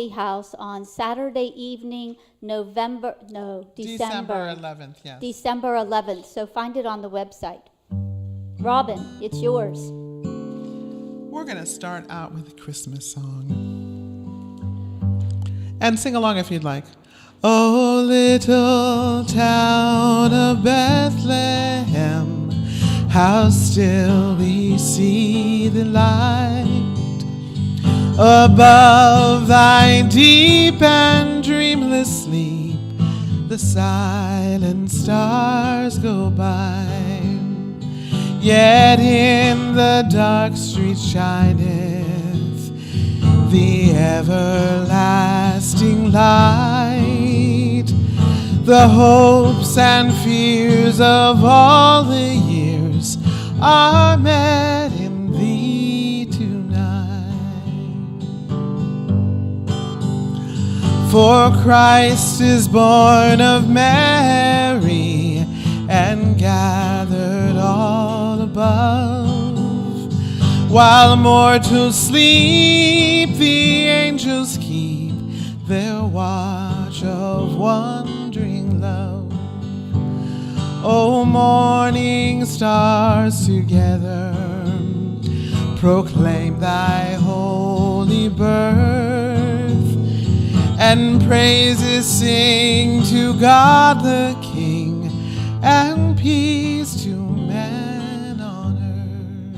House on Saturday evening, December 11th, yes. December 11th. So find it on the website. Robin, it's yours. We're going to start out with a Christmas song. And sing along if you'd like. Oh, little town of Bethlehem, how still we see the light above thy deep and dreamless sleep. The silent stars go by, yet in the dark street shineth the everlasting light. The hopes and fears of all the years are met in thee tonight. For Christ is born of Mary and gathered all above. While mortals sleep, the angels keep their watch of wondering love. O morning stars together proclaim thy holy birth, and praises sing to God the King, and peace to men on earth.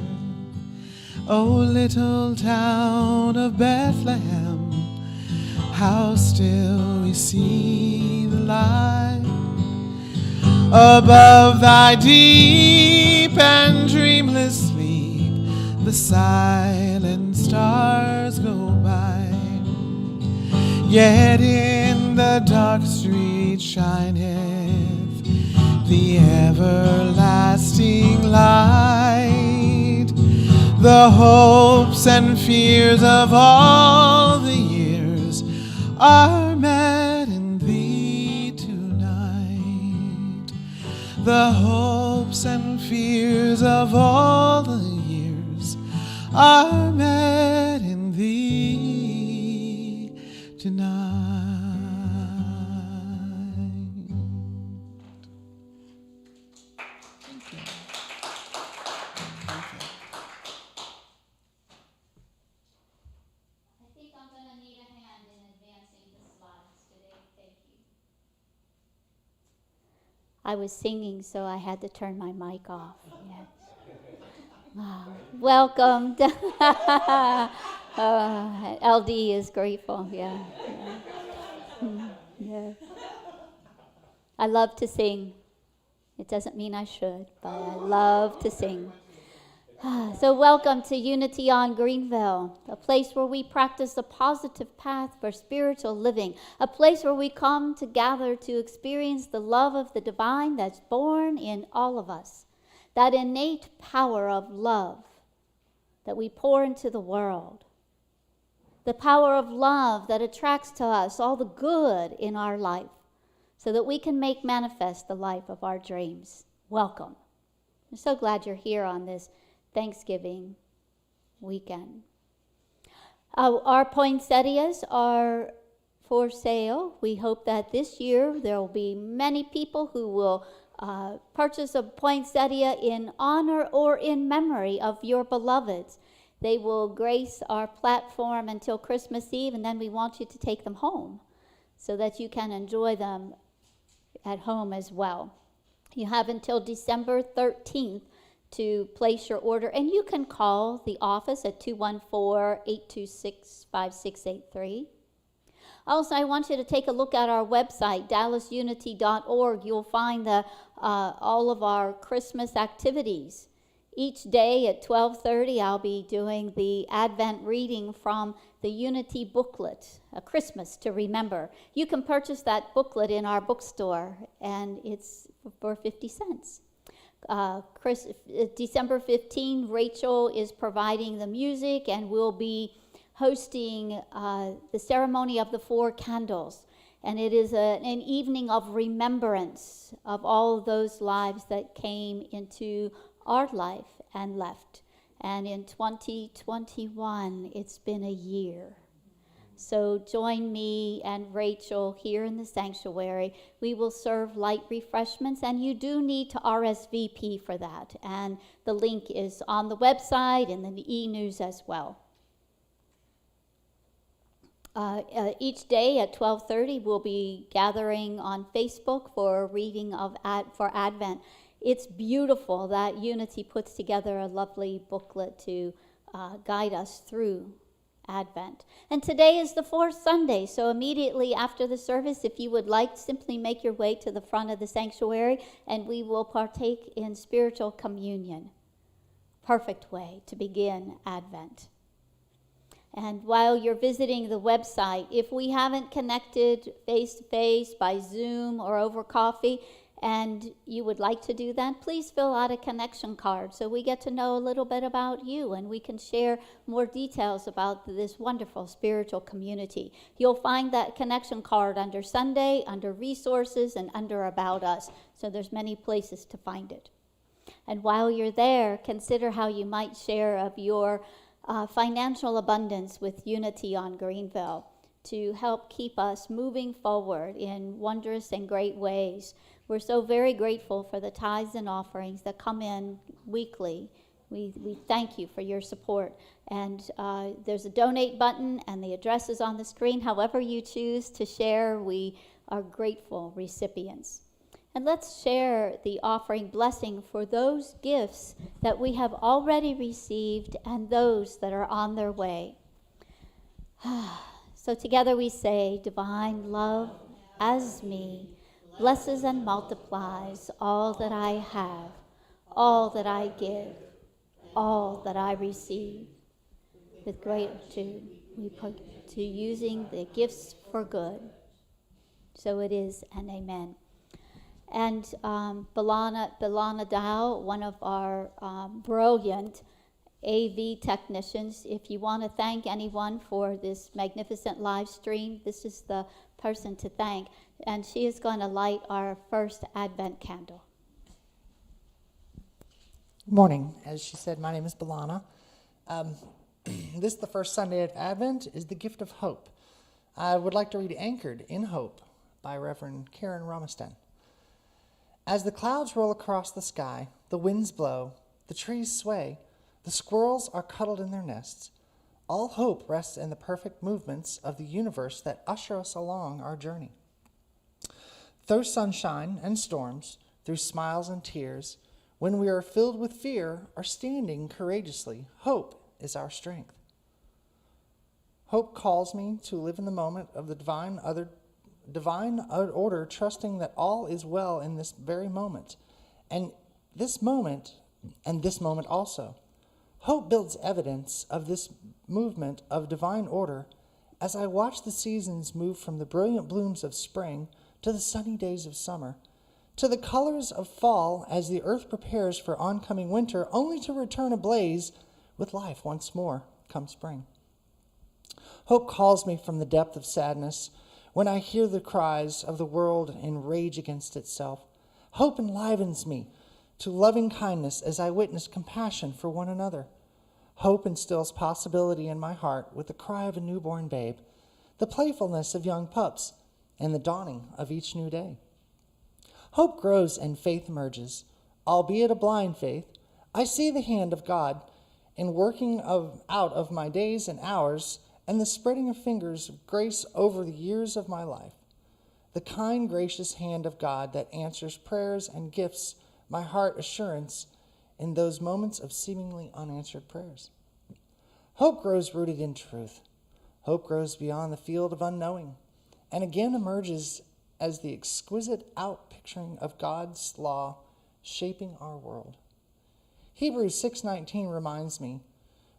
O little town of Bethlehem, how still we see the light above thy deep and dreamless sleep. The silent stars go by, yet in the dark street shineth the everlasting light. The hopes and fears of all the years are met in thee tonight. The hopes and fears of all the years are met in thee tonight. Thank you. I think I'm going to need a hand in advancing the slides today. Thank you. I was singing, so I had to turn my mic off. Yes. Wow. Welcome. LD is grateful. Yeah. Yeah. I love to sing. It doesn't mean I should, but I love to sing. So welcome to Unity on Greenville, a place where we practice a positive path for spiritual living, a place where we come to gather to experience the love of the divine that's born in all of us, that innate power of love that we pour into the world, the power of love that attracts to us all the good in our life so that we can make manifest the life of our dreams. Welcome. I'm so glad you're here on this Thanksgiving weekend. Our poinsettias are for sale. We hope that this year there will be many people who will purchase a poinsettia in honor or in memory of your beloveds. They will grace our platform until Christmas Eve, and then we want you to take them home so that you can enjoy them at home as well. You have until December 13th to place your order, and you can call the office at 214-826-5683. Also, I want you to take a look at our website, dallasunity.org. You'll find all of our Christmas activities. Each day at 12:30, I'll be doing the Advent reading from the Unity booklet, A Christmas to Remember. You can purchase that booklet in our bookstore, and it's for 50 cents. December 15, Rachel is providing the music, and we'll be hosting the ceremony of the 4 candles. And it is an evening of remembrance of all of those lives that came into our life and left. And in 2021, it's been a year. So join me and Rachel here in the sanctuary. We will serve light refreshments, and you do need to RSVP for that. And the link is on the website and the e-news as well. Each day at 12:30, we'll be gathering on Facebook for reading for Advent. It's beautiful that Unity puts together a lovely booklet to guide us through Advent. And today is the fourth Sunday, so immediately after the service, if you would like, simply make your way to the front of the sanctuary and we will partake in spiritual communion. Perfect way to begin Advent. And while you're visiting the website, if we haven't connected face-to-face by Zoom or over coffee, and you would like to do that, please fill out a connection card so we get to know a little bit about you and we can share more details about this wonderful spiritual community. You'll find that connection card under Sunday, under Resources, and under About Us. So there's many places to find it. And while you're there, consider how you might share of your financial abundance with Unity on Greenville to help keep us moving forward in wondrous and great ways. We're so very grateful for the tithes and offerings that come in weekly. We thank you for your support. And there's a donate button and the address is on the screen. However you choose to share, we are grateful recipients. And let's share the offering blessing for those gifts that we have already received and those that are on their way. So together we say, divine love as me blesses and multiplies all that I have, all that I give, all that I receive. With gratitude, we put to using the gifts for good. So it is, and amen. And Belana Dow, one of our brilliant AV technicians, if you want to thank anyone for this magnificent live stream, this is the person to thank. And she is going to light our first Advent candle. Good morning. As she said, my name is Belana. This, the first Sunday of Advent, is the gift of hope. I would like to read Anchored in Hope by Reverend Karen Ramisten. As the clouds roll across the sky, the winds blow, the trees sway, the squirrels are cuddled in their nests, all hope rests in the perfect movements of the universe that usher us along our journey. Through sunshine and storms, through smiles and tears, when we are filled with fear or standing courageously, hope is our strength. Hope calls me to live in the moment of the divine order, trusting that all is well in this very moment, and this moment also. Hope builds evidence of this movement of divine order as I watch the seasons move from the brilliant blooms of spring to the sunny days of summer, to the colors of fall as the earth prepares for oncoming winter, only to return ablaze with life once more come spring. Hope calls me from the depth of sadness when I hear the cries of the world in rage against itself. Hope enlivens me to loving kindness as I witness compassion for one another. Hope instills possibility in my heart with the cry of a newborn babe, the playfulness of young pups, and the dawning of each new day. Hope grows and faith emerges. Albeit a blind faith, I see the hand of God in working out of my days and hours and the spreading of fingers of grace over the years of my life. The kind, gracious hand of God that answers prayers and gifts my heart assurance in those moments of seemingly unanswered prayers. Hope grows rooted in truth. Hope grows beyond the field of unknowing and again emerges as the exquisite outpicturing of God's law shaping our world. Hebrews 6:19 reminds me,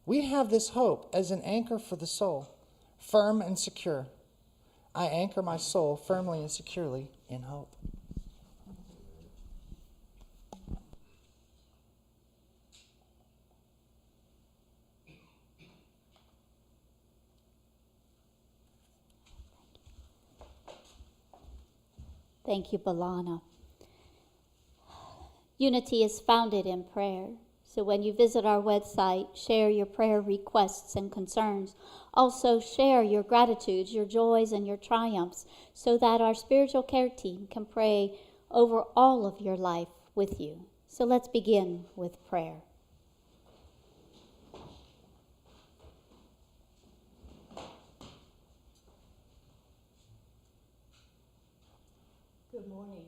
we have this hope as an anchor for the soul, firm and secure. I anchor my soul firmly and securely in hope. Thank you, Belana. Unity is founded in prayer. So when you visit our website, share your prayer requests and concerns. Also share your gratitudes, your joys, and your triumphs so that our spiritual care team can pray over all of your life with you. So let's begin with prayer. Good morning.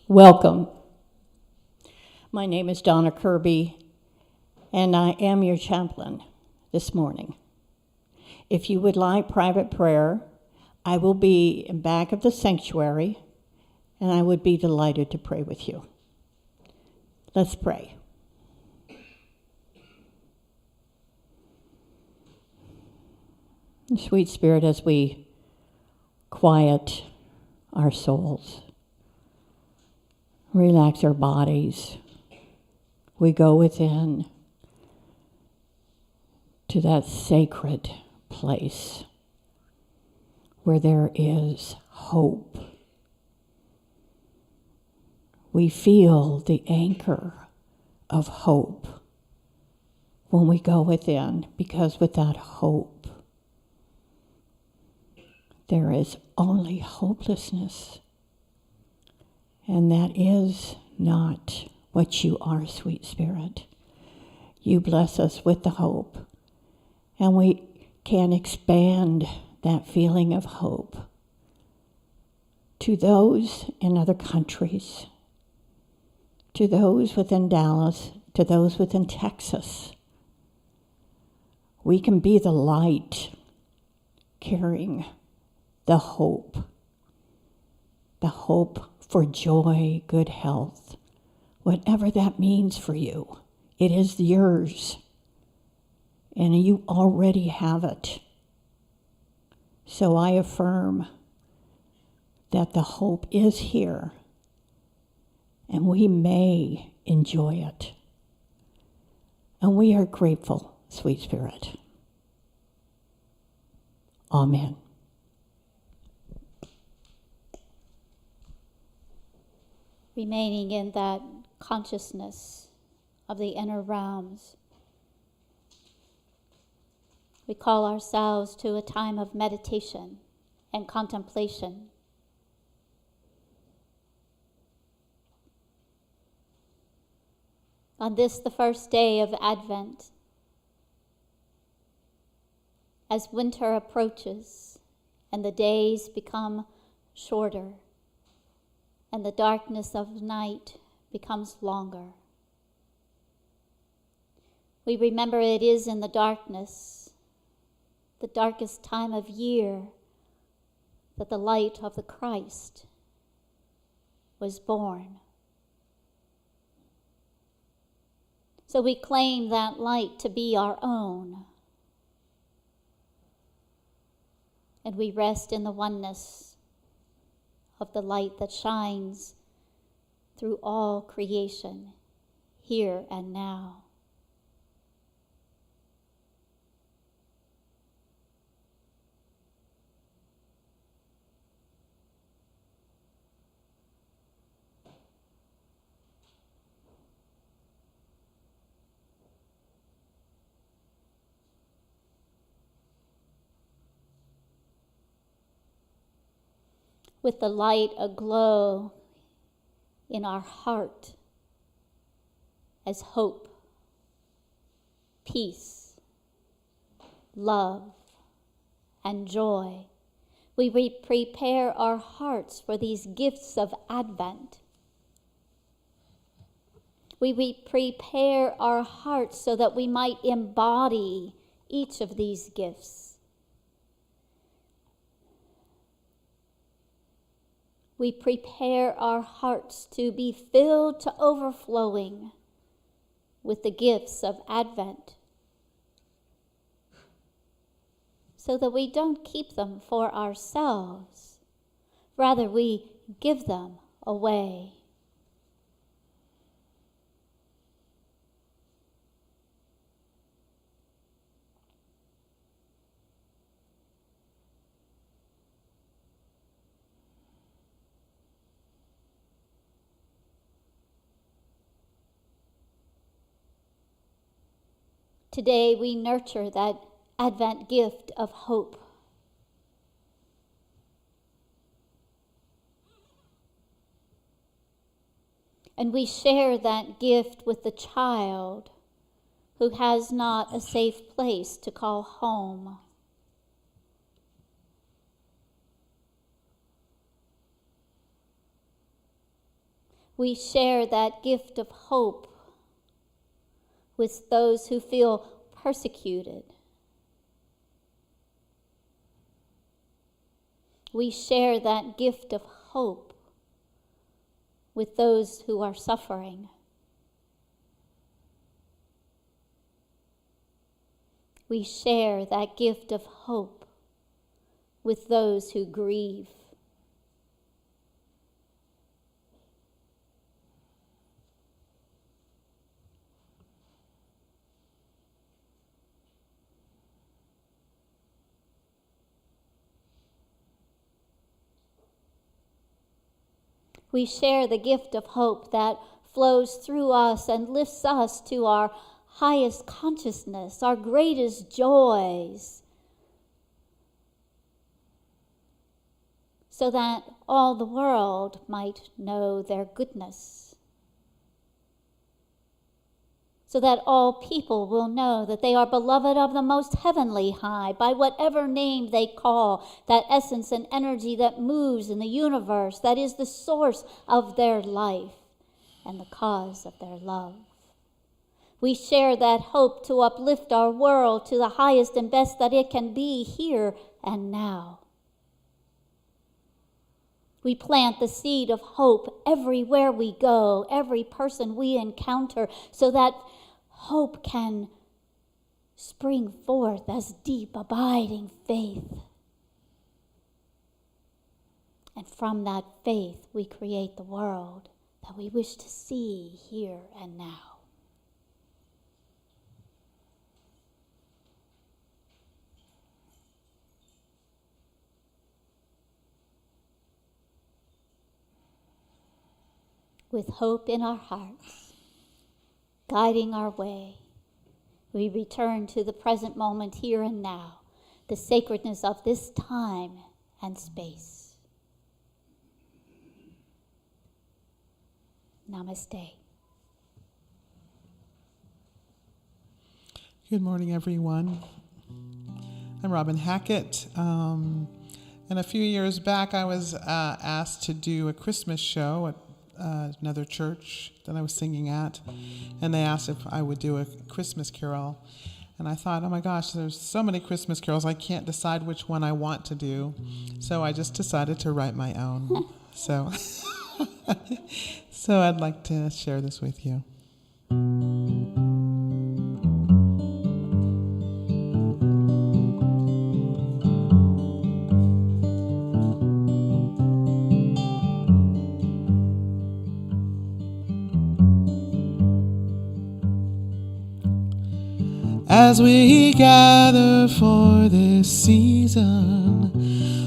Welcome. My name is Donna Kirby, and I am your chaplain this morning. If you would like private prayer, I will be in back of the sanctuary, and I would be delighted to pray with you. Let's pray. Sweet Spirit, as we quiet our souls, relax our bodies, we go within to that sacred place where there is hope. We feel the anchor of hope when we go within, because without hope, there is only hopelessness. And that is not what you are, sweet Spirit. You bless us with the hope, and we can expand that feeling of hope to those in other countries, to those within Dallas, to those within Texas. We can be the light carrying the hope for joy, good health, whatever that means for you. It is yours, and you already have it. So I affirm that the hope is here, and we may enjoy it. And we are grateful, sweet Spirit. Amen. Remaining in that consciousness of the inner realms, we call ourselves to a time of meditation and contemplation. On this, the first day of Advent, as winter approaches and the days become shorter, and the darkness of night becomes longer, we remember it is in the darkness, the darkest time of year, that the light of the Christ was born. So we claim that light to be our own, and we rest in the oneness of the light that shines through all creation, here and now. With the light aglow in our heart as hope, peace, love, and joy, we prepare our hearts for these gifts of Advent. We prepare our hearts so that we might embody each of these gifts. We prepare our hearts to be filled to overflowing with the gifts of Advent, so that we don't keep them for ourselves. Rather, we give them away. Today we nurture that Advent gift of hope. And we share that gift with the child who has not a safe place to call home. We share that gift of hope with those who feel persecuted. We share that gift of hope with those who are suffering. We share that gift of hope with those who grieve. We share the gift of hope that flows through us and lifts us to our highest consciousness, our greatest joys, so that all the world might know their goodness, so that all people will know that they are beloved of the most heavenly high, by whatever name they call that essence and energy that moves in the universe, that is the source of their life and the cause of their love. We share that hope to uplift our world to the highest and best that it can be here and now. We plant the seed of hope everywhere we go, every person we encounter, so that hope can spring forth as deep, abiding faith. And from that faith, we create the world that we wish to see here and now. With hope in our hearts, guiding our way, we return to the present moment here and now, the sacredness of this time and space. Namaste. Good morning, everyone. I'm Robin Hackett. And a few years back, I was asked to do a Christmas show at another church that I was singing at, and they asked if I would do a Christmas carol. And I thought, oh my gosh, there's so many Christmas carols, I can't decide which one I want to do. So I just decided to write my own. So I'd like to share this with you. As we gather for this season,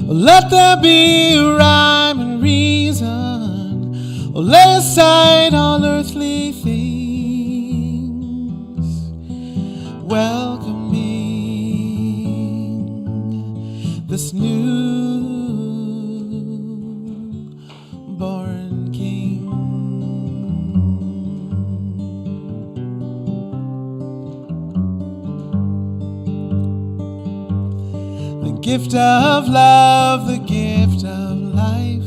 let there be a rhyme and reason. Lay aside all earthly things, welcoming this new born King. The gift of love, the gift of life,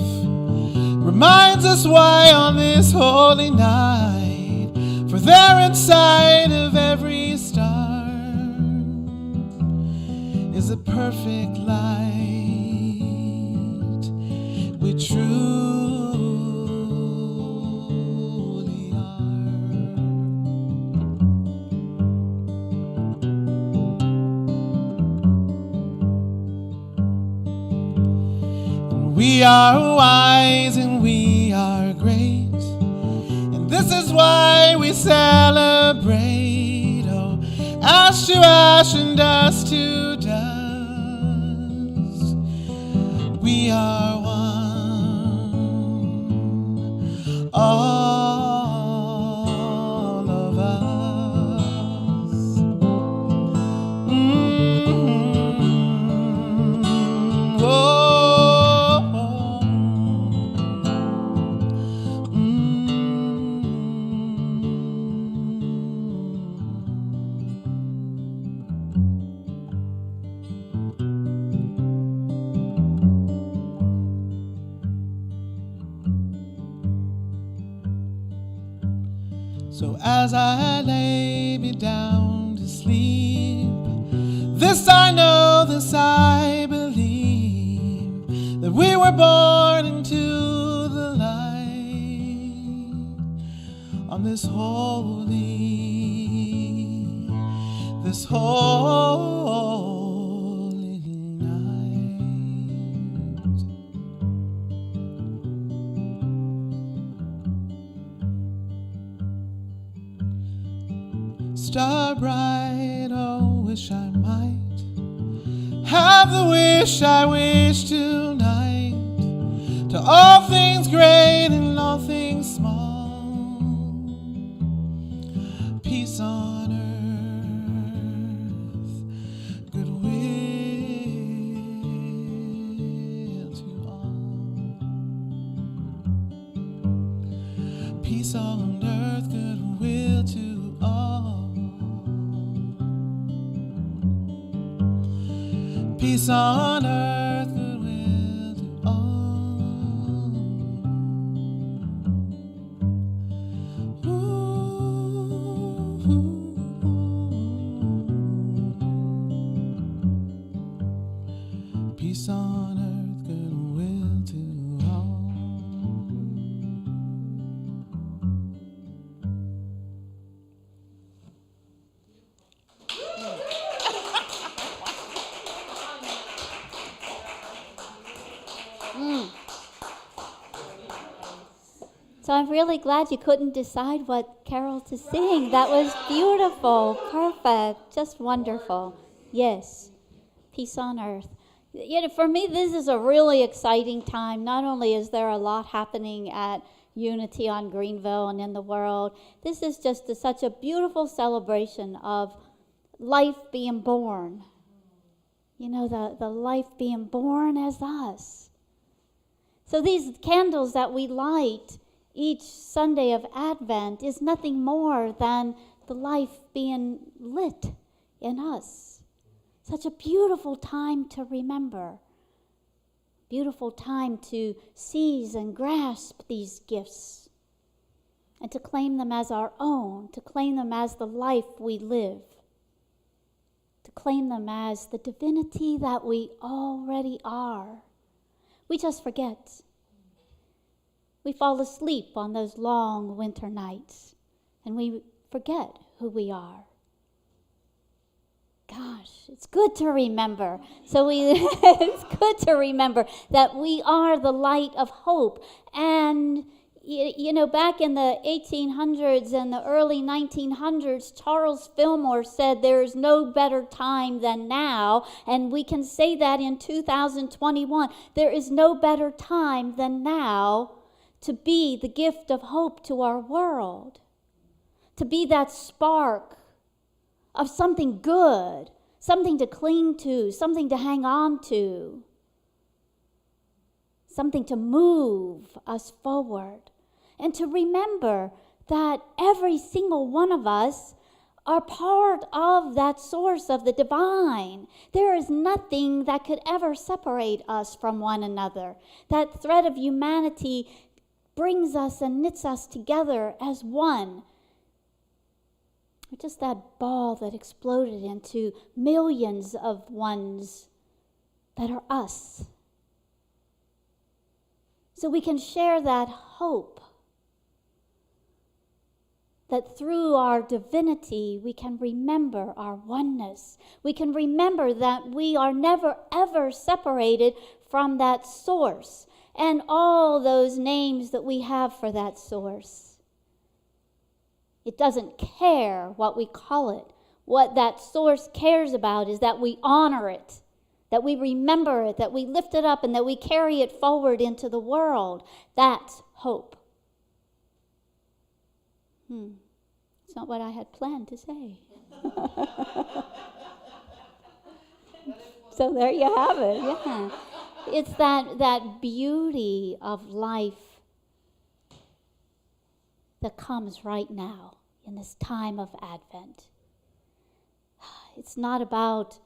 reminds us why on this holy night, for there inside of every star is a perfect light. We truly are. We are wise and we are great, and this is why we celebrate. Oh, ash to ash and dust to dust, we are one, all of us. as I lay me down to sleep. This I know, this I believe, that we were born into the light on this holy night. Star bright, oh, wish I might have the wish I wish tonight, to all things great and all things small, peace on earth, goodwill to all. Peace on earth, goodwill to all. Peace on earth, goodwill to all. Ooh, peace on earth, goodwill to all. So I'm really glad you couldn't decide what carol to sing. That was beautiful, perfect, just wonderful. Yes, peace on earth. You know, for me, this is a really exciting time. Not only is there a lot happening at Unity on Greenville and in the world, this is just such a beautiful celebration of life being born. You know, the life being born as us. So these candles that we light each Sunday of Advent is nothing more than the life being lit in us. Such a beautiful time to remember. Beautiful time to seize and grasp these gifts and to claim them as our own, to claim them as the life we live, to claim them as the divinity that we already are. We just forget. We fall asleep on those long winter nights, and we forget who we are. Gosh, it's good to remember. It's good to remember that we are the light of hope. And, you know, back in the 1800s and the early 1900s, Charles Fillmore said there is no better time than now. And we can say that in 2021. There is no better time than now to be the gift of hope to our world, to be that spark of something good, something to cling to, something to hang on to, something to move us forward, and to remember that every single one of us are part of that source of the divine. There is nothing that could ever separate us from one another. That thread of humanity brings us and knits us together as one. Or just that ball that exploded into millions of ones that are us. So we can share that hope that through our divinity we can remember our oneness. We can remember that we are never ever separated from that source. And all those names that we have for that source. It doesn't care what we call it. What that source cares about is that we honor it, that we remember it, that we lift it up, and that we carry it forward into the world. That's hope. It's not what I had planned to say. So there you have it, yeah. It's that beauty of life that comes right now in this time of Advent. It's not about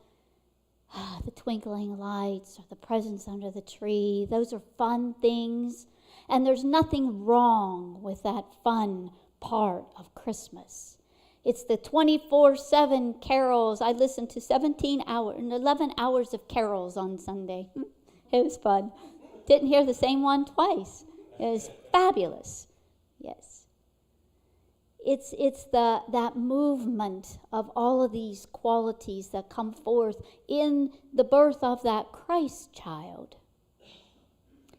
the twinkling lights or the presents under the tree. Those are fun things, and there's nothing wrong with that fun part of Christmas. It's the 24/7 carols. I listened to 11 hours of carols on Sunday. It was fun. Didn't hear the same one twice. It was fabulous. Yes. It's that movement of all of these qualities that come forth in the birth of that Christ child,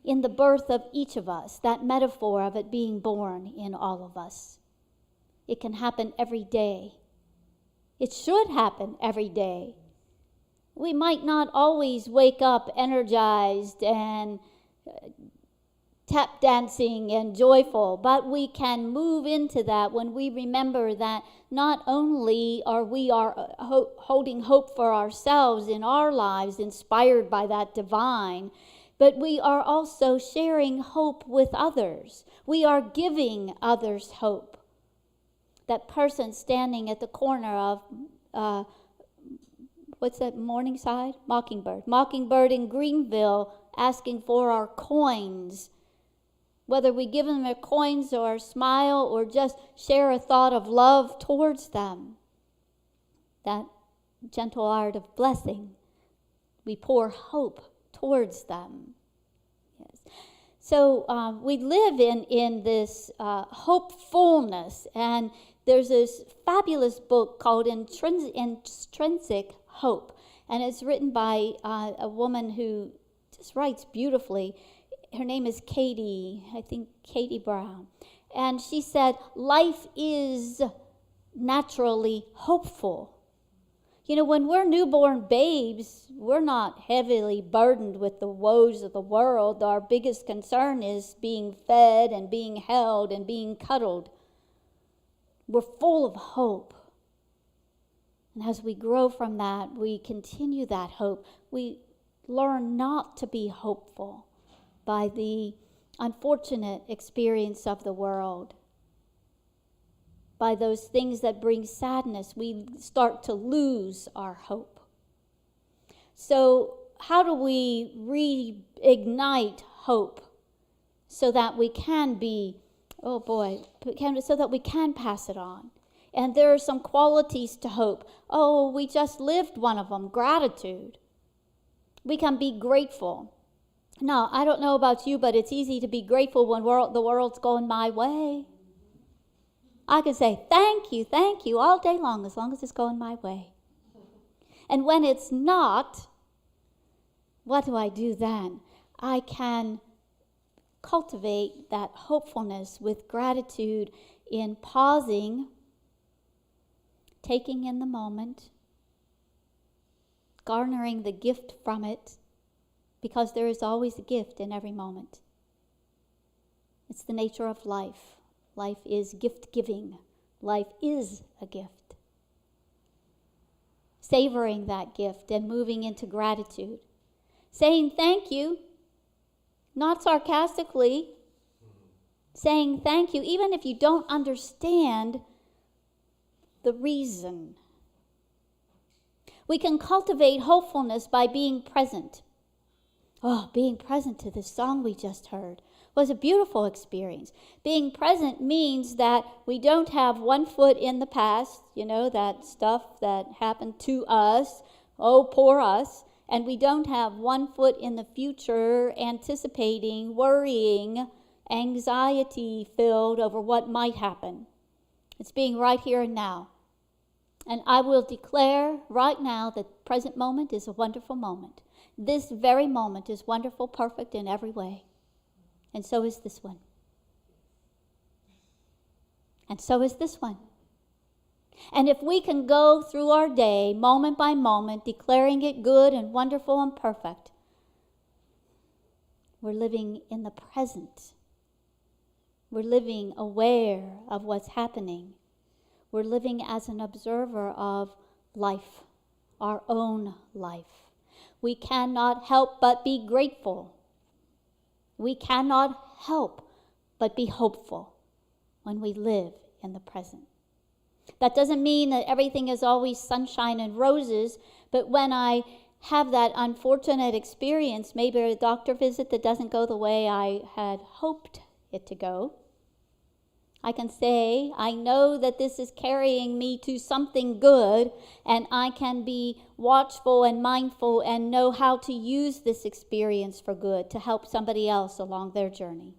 in the birth of each of us, that metaphor of it being born in all of us. It can happen every day. It should happen every day. We might not always wake up energized and tap dancing and joyful, but we can move into that when we remember that not only are we holding hope for ourselves in our lives, inspired by that divine, but we are also sharing hope with others. We are giving others hope. That person standing at the corner of, what's that, Morningside? Mockingbird in Greenville, asking for our coins. Whether we give them their coins or a smile or just share a thought of love towards them. That gentle art of blessing. We pour hope towards them. Yes. So we live in this hopefulness, and there's this fabulous book called Intrinsic Hope, and it's written by a woman who just writes beautifully. Her name is Katie Brown. And she said, life is naturally hopeful. You know, when we're newborn babes, we're not heavily burdened with the woes of the world. Our biggest concern is being fed and being held and being cuddled. We're full of hope. And as we grow from that, we continue that hope. We learn not to be hopeful by the unfortunate experience of the world. By those things that bring sadness, we start to lose our hope. So how do we reignite hope so that we can be, so that we can pass it on? And there are some qualities to hope. Oh, we just lived one of them, gratitude. We can be grateful. Now, I don't know about you, but it's easy to be grateful when the world's going my way. I can say, thank you, all day long as it's going my way. And when it's not, what do I do then? I can cultivate that hopefulness with gratitude in pausing, taking in the moment, garnering the gift from it, because there is always a gift in every moment. It's the nature of life. Life is gift-giving. Life is a gift. Savoring that gift and moving into gratitude. Saying thank you, not sarcastically. Saying thank you, even if you don't understand the reason. We can cultivate hopefulness by being present. Oh, being present to this song we just heard was a beautiful experience. Being present means that we don't have one foot in the past, that stuff that happened to us, oh, poor us, and we don't have one foot in the future, anticipating, worrying, anxiety-filled over what might happen. It's being right here and now. And I will declare right now that the present moment is a wonderful moment. This very moment is wonderful, perfect in every way. And so is this one. And so is this one. And if we can go through our day, moment by moment, declaring it good and wonderful and perfect, we're living in the present. We're living aware of what's happening. We're living as an observer of life, our own life. We cannot help but be grateful. We cannot help but be hopeful when we live in the present. That doesn't mean that everything is always sunshine and roses, but when I have that unfortunate experience, maybe a doctor visit that doesn't go the way I had hoped it to go, I can say, I know that this is carrying me to something good, and I can be watchful and mindful and know how to use this experience for good to help somebody else along their journey.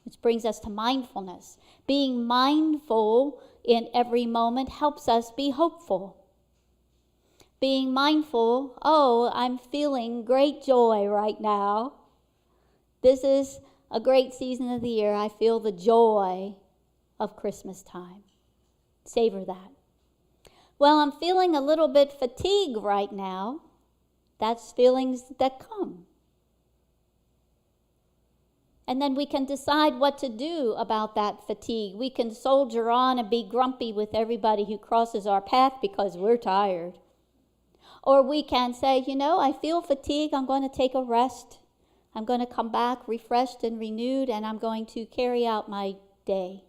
Which brings us to mindfulness. Being mindful in every moment helps us be hopeful. Being mindful, oh, I'm feeling great joy right now. This is a great season of the year. I feel the joy of Christmas time. Savor that. Well, I'm feeling a little bit fatigued right now. That's feelings that come. And then we can decide what to do about that fatigue. We can soldier on and be grumpy with everybody who crosses our path because we're tired. Or we can say, I feel fatigue. I'm going to take a rest. I'm going to come back refreshed and renewed, and I'm going to carry out my day.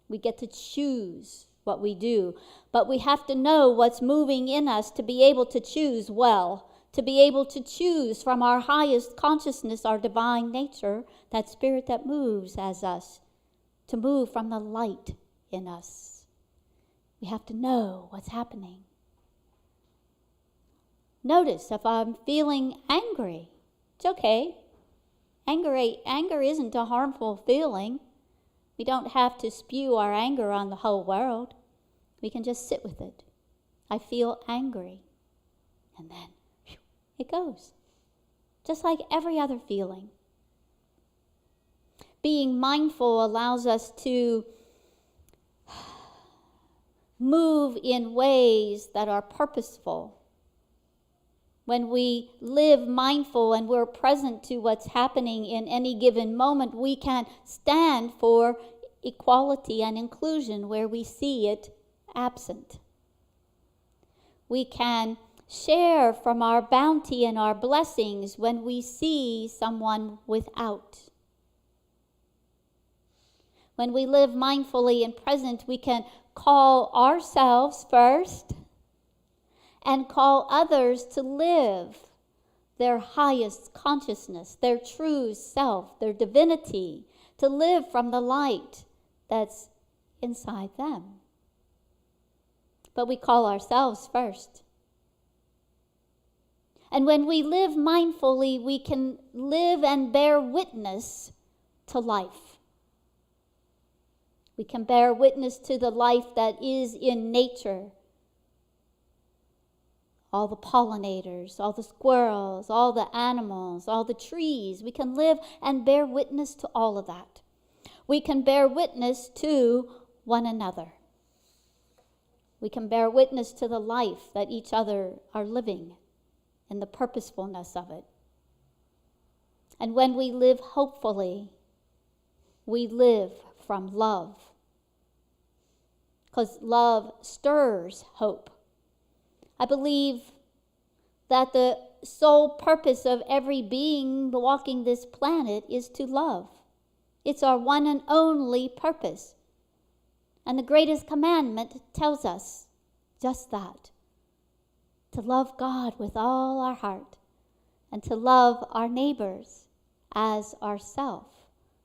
We get to choose what we do, but we have to know what's moving in us to be able to choose well, to be able to choose from our highest consciousness, our divine nature, that spirit that moves as us, to move from the light in us. We have to know what's happening. Notice if I'm feeling angry. It's okay. Anger isn't a harmful feeling. We don't have to spew our anger on the whole world. We can just sit with it. I feel angry. And then it goes. Just like every other feeling. Being mindful allows us to move in ways that are purposeful. When we live mindful and we're present to what's happening in any given moment, we can stand for equality and inclusion where we see it absent. We can share from our bounty and our blessings when we see someone without. When we live mindfully and present, we can call ourselves first and call others to live their highest consciousness, their true self, their divinity, to live from the light that's inside them. But we call ourselves first. And when we live mindfully, we can live and bear witness to life. We can bear witness to the life that is in nature. All the pollinators, all the squirrels, all the animals, all the trees. We can live and bear witness to all of that. We can bear witness to one another. We can bear witness to the life that each other are living and the purposefulness of it. And when we live hopefully, we live from love. Because love stirs hope. I believe that the sole purpose of every being walking this planet is to love. It's our one and only purpose. And the greatest commandment tells us just that. To love God with all our heart and to love our neighbors as ourselves.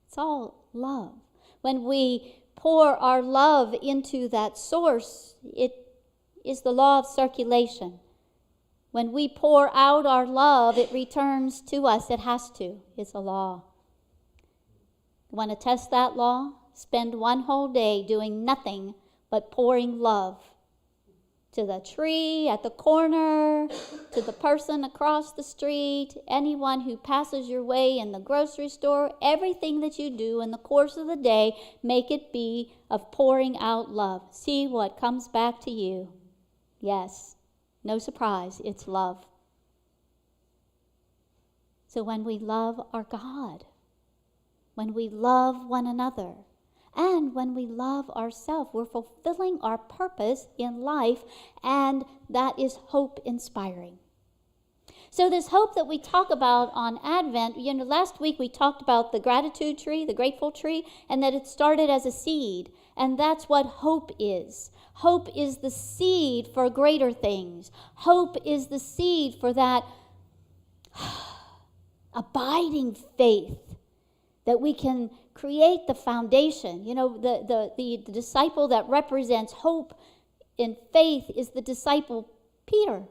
It's all love. When we pour our love into that source, it is the law of circulation. When we pour out our love, it returns to us. It has to. It's a law. You want to test that law? Spend one whole day doing nothing but pouring love to the tree at the corner, to the person across the street, anyone who passes your way in the grocery store. Everything that you do in the course of the day, make it be of pouring out love. See what comes back to you. Yes, no surprise, it's love. So when we love our God, when we love one another, and when we love ourselves, we're fulfilling our purpose in life, and that is hope-inspiring. So this hope that we talk about on Advent, last week we talked about the gratitude tree, the grateful tree, and that it started as a seed, and that's what hope is. Hope is the seed for greater things. Hope is the seed for that abiding faith that we can create the foundation. You know, the disciple that represents hope and faith is the disciple Peter.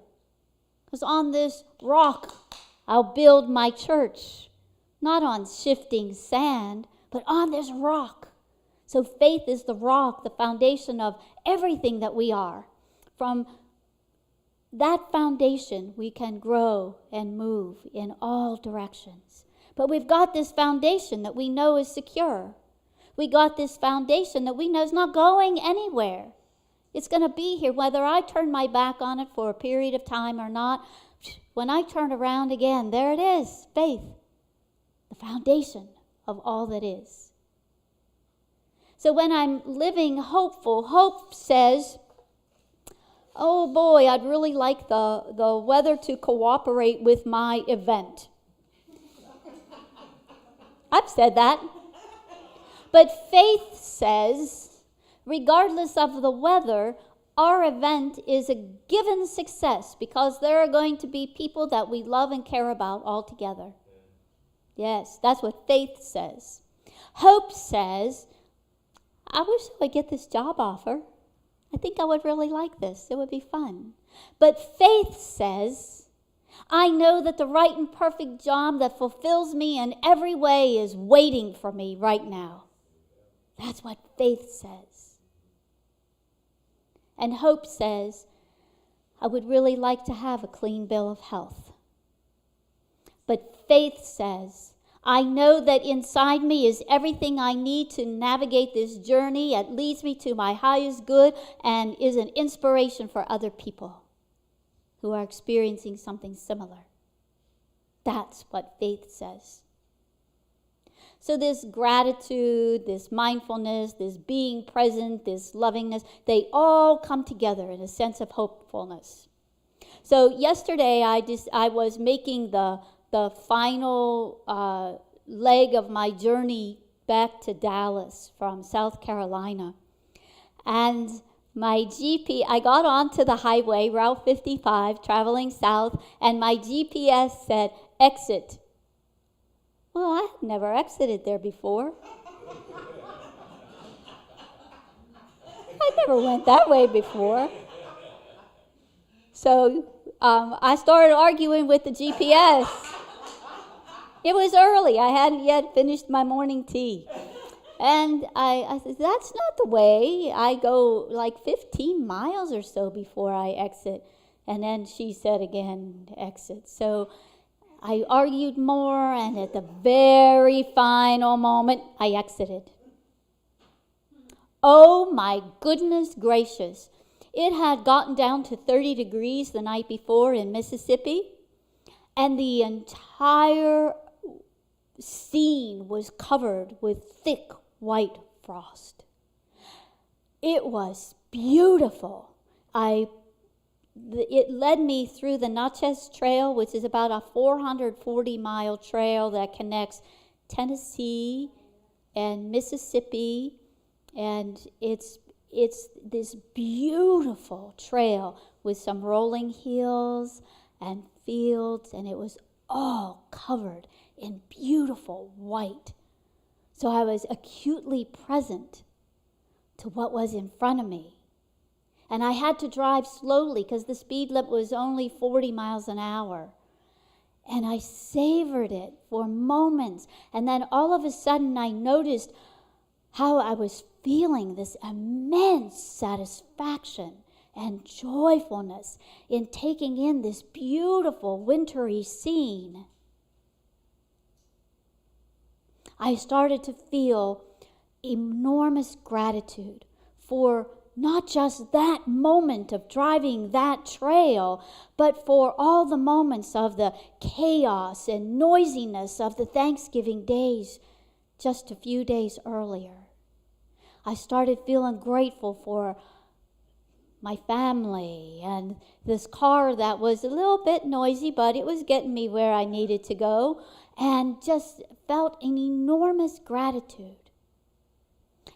Because on this rock I'll build my church. Not on shifting sand, but on this rock. So faith is the rock, the foundation of everything that we are. From that foundation, we can grow and move in all directions. But we've got this foundation that we know is secure. We got this foundation that we know is not going anywhere. It's going to be here, whether I turn my back on it for a period of time or not. When I turn around again, there it is, faith, the foundation of all that is. So when I'm living hopeful, hope says, oh boy, I'd really like the weather to cooperate with my event. I've said that. But faith says, regardless of the weather, our event is a given success because there are going to be people that we love and care about all together. Yes, that's what faith says. Hope says, I wish I would get this job offer. I think I would really like this. It would be fun. But faith says, I know that the right and perfect job that fulfills me in every way is waiting for me right now. That's what faith says. And hope says, I would really like to have a clean bill of health. But faith says, I know that inside me is everything I need to navigate this journey that leads me to my highest good and is an inspiration for other people who are experiencing something similar. That's what faith says. So this gratitude, this mindfulness, this being present, this lovingness, they all come together in a sense of hopefulness. So yesterday I was making the final leg of my journey back to Dallas from South Carolina. And my I got onto the highway, Route 55, traveling south, and my GPS said, exit. Well, I had never exited there before. I never went that way before. So I started arguing with the GPS. It was early. I hadn't yet finished my morning tea. And I said, that's not the way. I go like 15 miles or so before I exit. And then she said again, exit. So I argued more, and at the very final moment, I exited. Oh my goodness gracious. It had gotten down to 30 degrees the night before in Mississippi, and the entire scene was covered with thick white frost. It was beautiful. It led me through the Natchez Trail, which is about a 440-mile trail that connects Tennessee and Mississippi, and it's this beautiful trail with some rolling hills and fields, and it was all covered in beautiful white. So I was acutely present to what was in front of me. And I had to drive slowly because the speed limit was only 40 miles an hour. And I savored it for moments. And then all of a sudden I noticed how I was feeling this immense satisfaction and joyfulness in taking in this beautiful wintry scene. I started to feel enormous gratitude for not just that moment of driving that trail, but for all the moments of the chaos and noisiness of the Thanksgiving days just a few days earlier. I started feeling grateful for my family and this car that was a little bit noisy, but it was getting me where I needed to go, and just felt an enormous gratitude.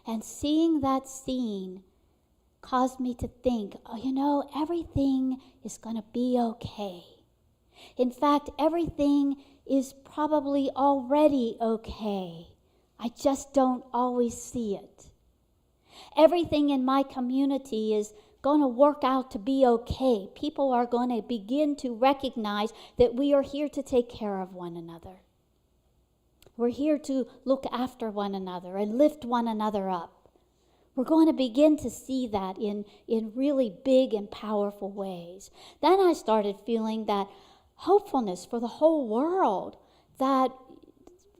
And seeing that scene caused me to think, everything is going to be okay. In fact, everything is probably already okay. I just don't always see it. Everything in my community is going to work out to be okay. People are going to begin to recognize that we are here to take care of one another. We're here to look after one another and lift one another up. We're going to begin to see that in really big and powerful ways. Then I started feeling that hopefulness for the whole world, that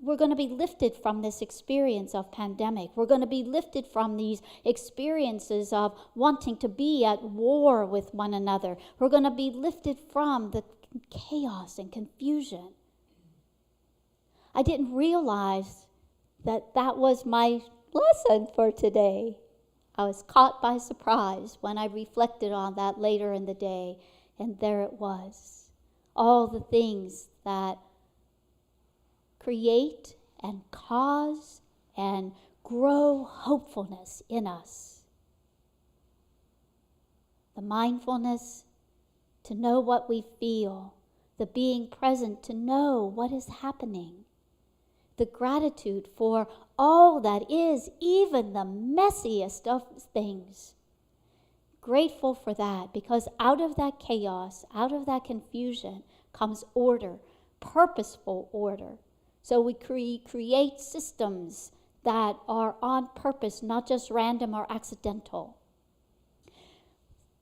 we're going to be lifted from this experience of pandemic. We're going to be lifted from these experiences of wanting to be at war with one another. We're going to be lifted from the chaos and confusion. I didn't realize that that was my lesson for today. I was caught by surprise when I reflected on that later in the day, and there it was. All the things that create and cause and grow hopefulness in us. The mindfulness to know what we feel, the being present to know what is happening, the gratitude for all that is, even the messiest of things. Grateful for that, because out of that chaos, out of that confusion comes order, purposeful order. So we create systems that are on purpose, not just random or accidental.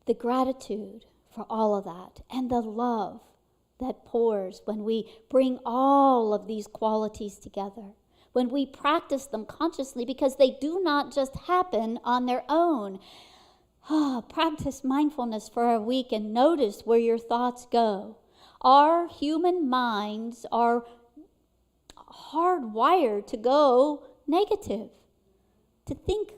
The gratitude for all of that, and the love that pours when we bring all of these qualities together, when we practice them consciously, because they do not just happen on their own. Practice mindfulness for a week and notice where your thoughts go. Our human minds are hardwired to go negative, to think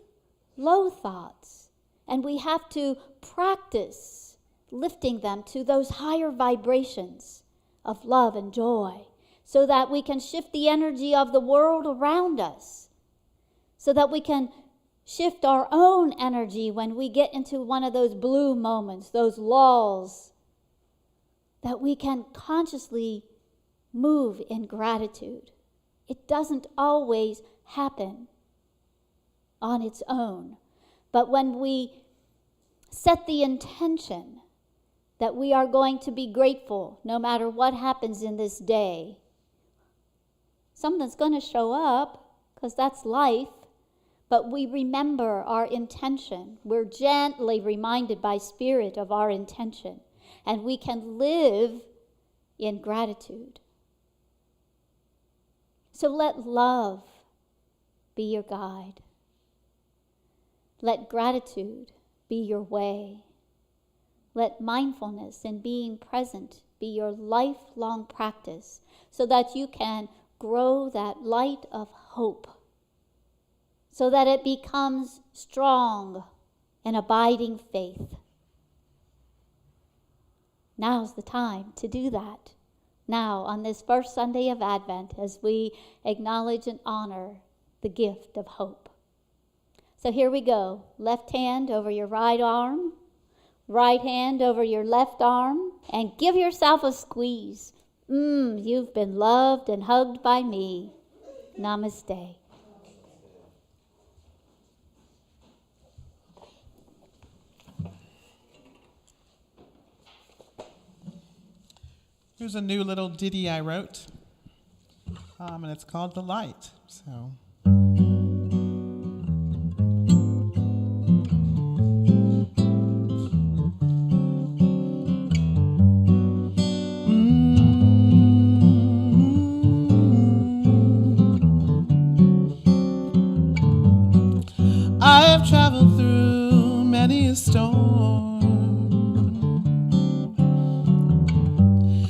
low thoughts. And we have to practice lifting them to those higher vibrations of love and joy, so that we can shift the energy of the world around us, so that we can shift our own energy when we get into one of those blue moments, those lulls, that we can consciously move in gratitude. It doesn't always happen on its own, but when we set the intention that we are going to be grateful no matter what happens in this day, something's going to show up, because that's life. But we remember our intention. We're gently reminded by Spirit of our intention. And we can live in gratitude. So let love be your guide. Let gratitude be your way. Let mindfulness and being present be your lifelong practice, so that you can grow that light of hope, so that it becomes strong and abiding faith. Now's the time to do that. Now, on this first Sunday of Advent, as we acknowledge and honor the gift of hope. So here we go. Left hand over your right arm, right hand over your left arm, and give yourself a squeeze. You've been loved and hugged by me. Namaste. Here's a new little ditty I wrote, and it's called The Light. So. I've traveled through many a storm,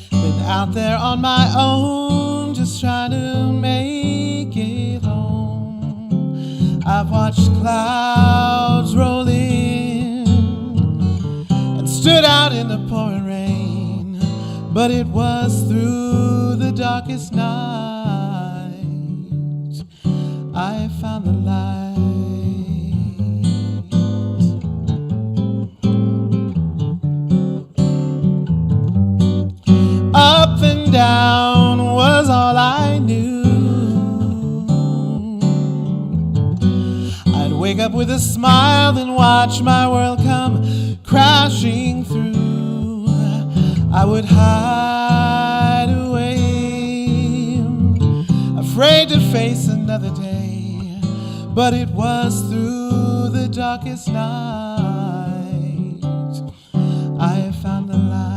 been out there on my own, just trying to make it home. I've watched clouds roll in and stood out in the pouring rain, but it was through the darkest night I found the light. Up and down was all I knew. up with a smile, then watch my world come crashing through. I would hide away, afraid to face another day, but it was through the darkest night I found the light.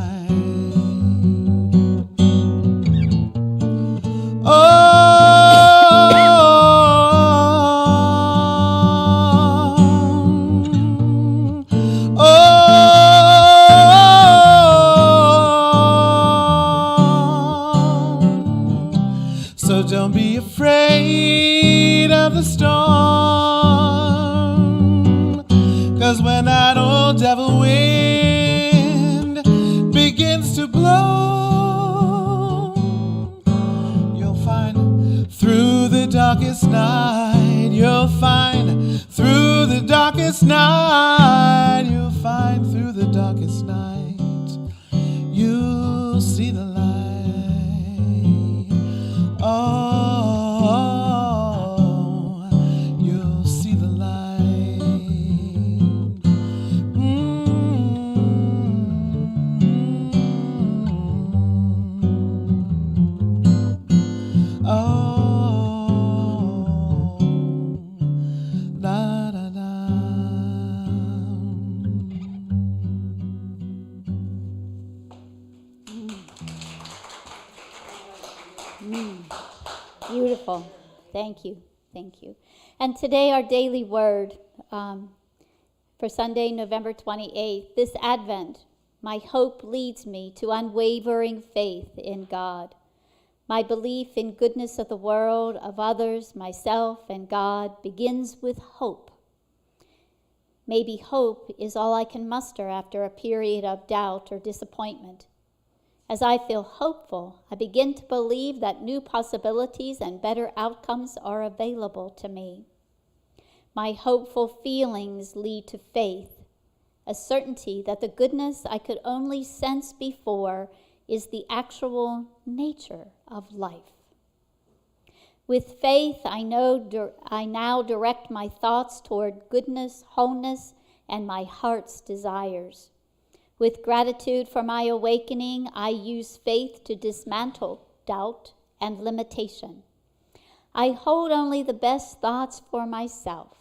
So don't be afraid of the storm, 'cause when that old devil wind begins to blow, you'll find through the darkest night, you'll find through the darkest night, you'll find through the darkest night, you'll see the light. Oh, you'll see the light. Oh, da da da. Beautiful. Thank you. Thank you. And today, our daily word for Sunday, November 28th, this Advent, my hope leads me to unwavering faith in God. My belief in goodness of the world, of others, myself, and God begins with hope. Maybe hope is all I can muster after a period of doubt or disappointment. As I feel hopeful, I begin to believe that new possibilities and better outcomes are available to me. My hopeful feelings lead to faith, a certainty that the goodness I could only sense before is the actual nature of life. With faith, I now direct my thoughts toward goodness, wholeness, and my heart's desires. With gratitude for my awakening, I use faith to dismantle doubt and limitation. I hold only the best thoughts for myself.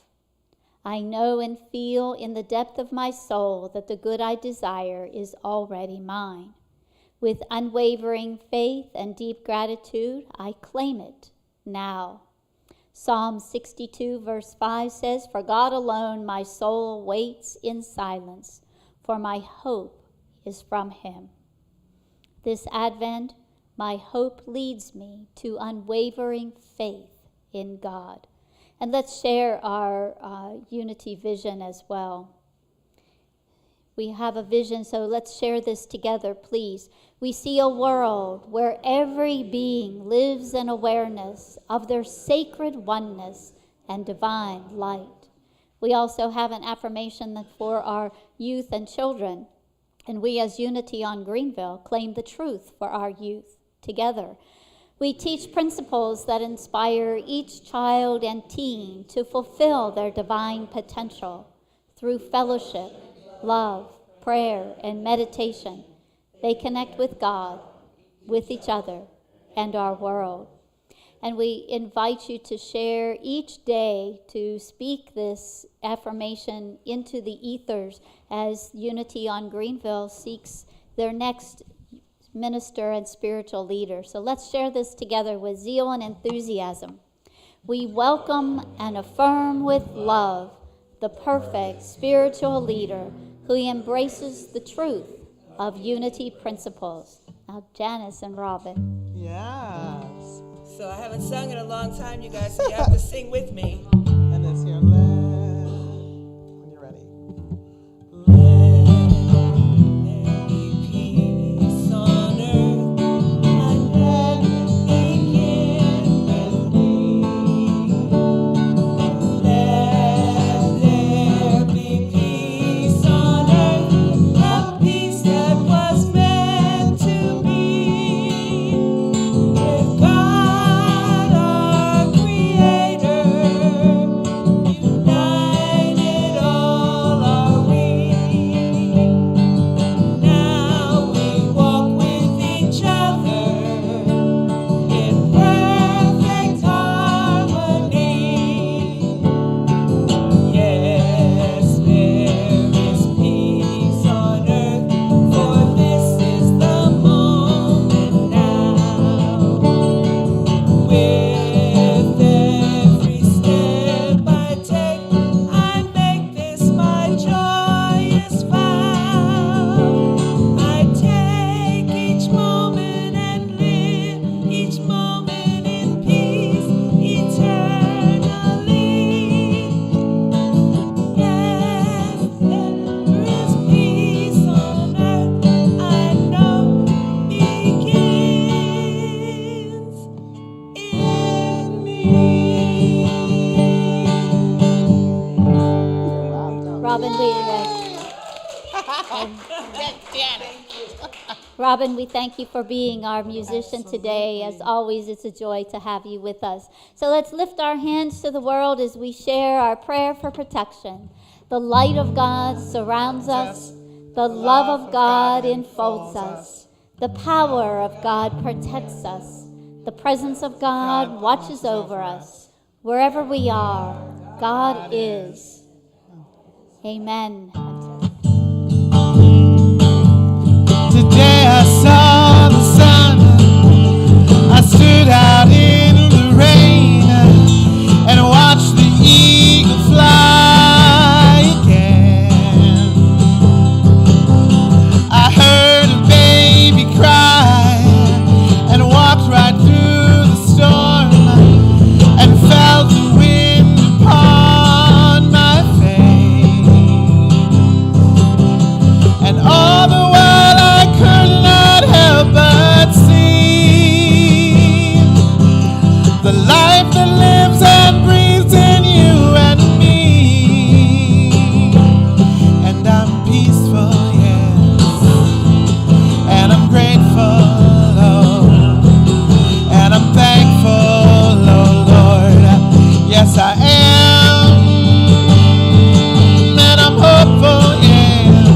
I know and feel in the depth of my soul that the good I desire is already mine. With unwavering faith and deep gratitude, I claim it now. Psalm 62 verse 5 says, "For God alone my soul waits in silence, for my hope is from him." This Advent, my hope leads me to unwavering faith in God. And let's share our unity vision as well. We have a vision, so let's share this together, please. We see a world where every being lives in awareness of their sacred oneness and divine light. We also have an affirmation for our youth and children. And we as Unity on Greenville claim the truth for our youth together. We teach principles that inspire each child and teen to fulfill their divine potential through fellowship, love, prayer, and meditation. They connect with God, with each other, and our world. And we invite you to share each day to speak this affirmation into the ethers as Unity on Greenville seeks their next minister and spiritual leader. So let's share this together with zeal and enthusiasm. We welcome and affirm with love the perfect spiritual leader who embraces the truth of unity principles. Now, Janice and Robin. Yes. So I haven't sung in a long time, you guys, so you have to sing with me. And it's here. When you're ready. Let there be peace on earth, and let it begin with me. Let there be peace on earth, a peace that was meant to be. With God our Creator, Robin, we thank you for being our musician today. As always, it's a joy to have you with us. So let's lift our hands to the world as we share our prayer for protection. The light of God surrounds us. The love of God enfolds us. The power of God protects us. The presence of God watches over us. Wherever we are, God is. Amen. Today I saw the sun. I stood out in the rain and watched the eagle fly again. I heard a baby cry and walked right through the storm and felt the wind upon my face. And all the while I could not help but see the life that lives and breathes in you and me. And I'm peaceful, yes, and I'm grateful, oh, and I'm thankful, oh Lord. Yes, I am, and I'm hopeful, yeah.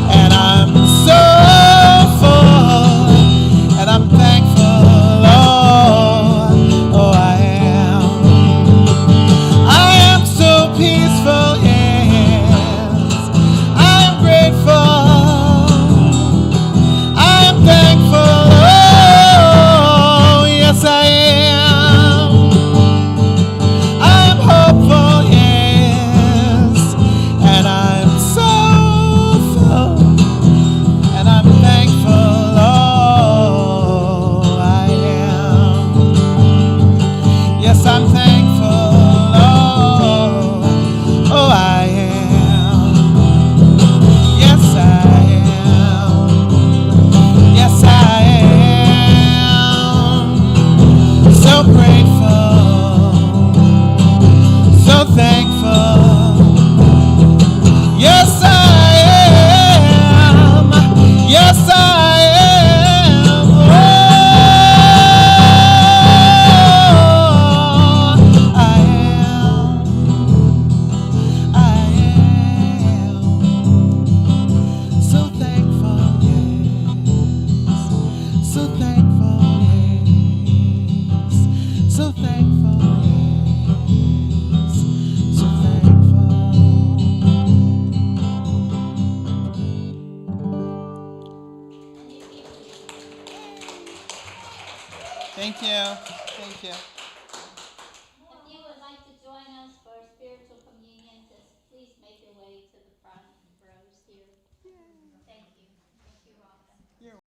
And I'm so full, and I'm thankful, oh I am. I am so peaceful, yes. I am grateful, I am thankful, oh yes I am. I am hopeful, yes, and I'm so full. And I'm thankful, oh, I am. Yes, I'm thankful, oh, I am. Yes, I am. Yes, I am. So grateful, so thankful. Yes, I am. Yes, I am. Oh, I am. I am. So thankful, yes. So thankful, yes. So thankful, yes. So thankful. Thank you. Thank you.